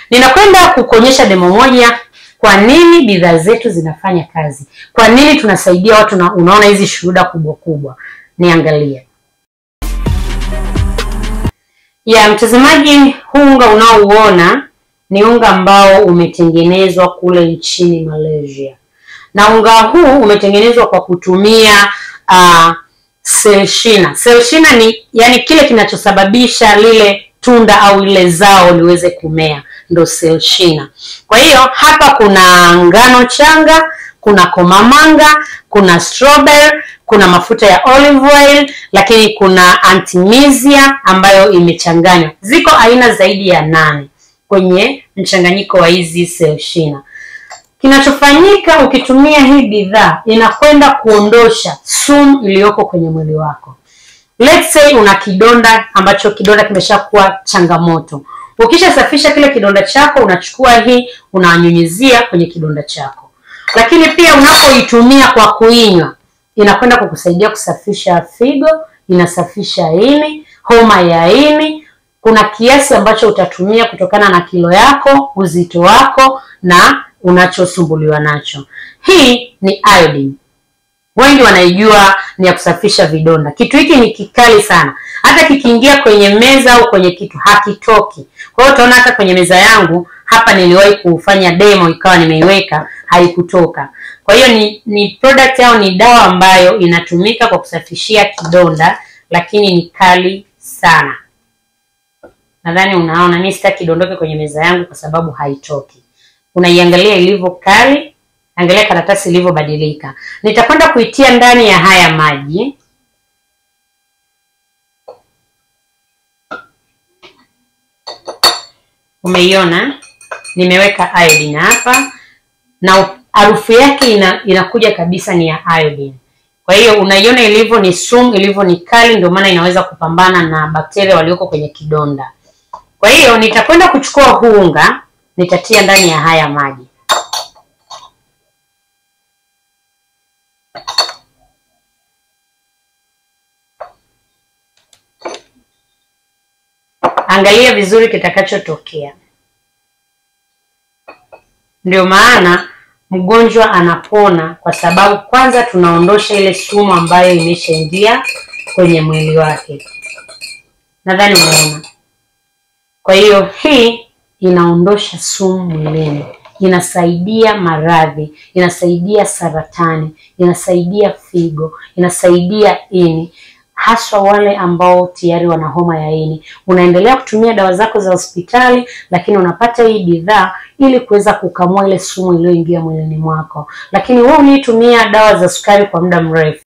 Ninakwenda kukuonyesha demo moja kwa nini bidhaa zetu zinafanya kazi. Kwa nini tunasaidia watu na unaona hizi shuhuda kubwa kubwa. Niangalie. Ya mtazamaji, huu unga unaouona ni unga ambao umetengenezwa kule nchini Malaysia. Na unga huu umetengenezwa kwa kutumia selshina. Selshina ni yani kile kinachosababisha lile tunda au lile zao liweze kumea, ndo selshina. Kwa hiyo hapa kuna ngano changa, kuna komamanga, kuna strawberry, kuna mafuta ya olive oil, lakini kuna artemisia ambayo imechanganywa. Ziko aina zaidi ya 8 kwenye mchanganyiko wa hizi selshina. Kinachofanyika ukitumia hii bidhaa, inakwenda kuondosha sumu iliyoko kwenye mwili wako. Let's say una kidonda ambacho kidonda kimeshakuwa changamoto. Ukishasafisha kile kidonda chako, unachukua hii unanyunyizia kwenye kidonda chako. Lakini pia unapoitumia kwa kuinywa, inakwenda kukusaidia kusafisha figo, inasafisha ini, homa ya ini. Kuna kiasi ambacho utatumia kutokana na kilo yako, uzito wako na unachosumbuliwa nacho. Hii ni iodine. Wengi wanaijua ni ya kusafisha vidonda. Kitu hiki ni kikali sana. Hata kikiingia kwenye meza au kwenye kitu hakitoki. Kwa hiyo utaona hata kwenye meza yangu hapa niliwahi kufanya demo ikawa nimeiweka haikutoka. Kwa hiyo ni product yao, ni dawa ambayo inatumika kwa kusafishia kidonda, lakini ni kali sana. Nadhani unaona mimi sitaki kidondoke kwenye meza yangu kwa sababu haitoki. Unaiangalia ilivyo kali, angalia karatasi ilivyobadilika. Nitakwenda kuitia ndani ya haya maji. Umeiona? Nimeweka iodine hapa na harufu yake inakuja kabisa ni ya iodine. Kwa hiyo unaiona ilivyo ni sumu, ilivyo ni kali, ndio maana inaweza kupambana na bakteria walioko kwenye kidonda. Kwa hiyo nitakwenda kuchukua huu unga, nitatia ndani ya haya maji. Angalia vizuri kitakachotokea. Ndio maana mgonjwa anapona, kwa sababu kwanza tunaondosha ile sumu ambayo imeshaingia kwenye mwili wake. Nadhani unaona. Kwa hiyo hii inaondosha sumu mwilini, inasaidia maradhi, inasaidia saratani, inasaidia figo, inasaidia ini, haswa wale ambao tayari wana homa ya ini. Unaendelea kutumia dawa zako za hospitali, lakini unapata hii bidhaa ili kuweza kukamua ile sumu iliyoingia mwilini mwako. Lakini wewe unitumia dawa za sukari kwa muda mrefu,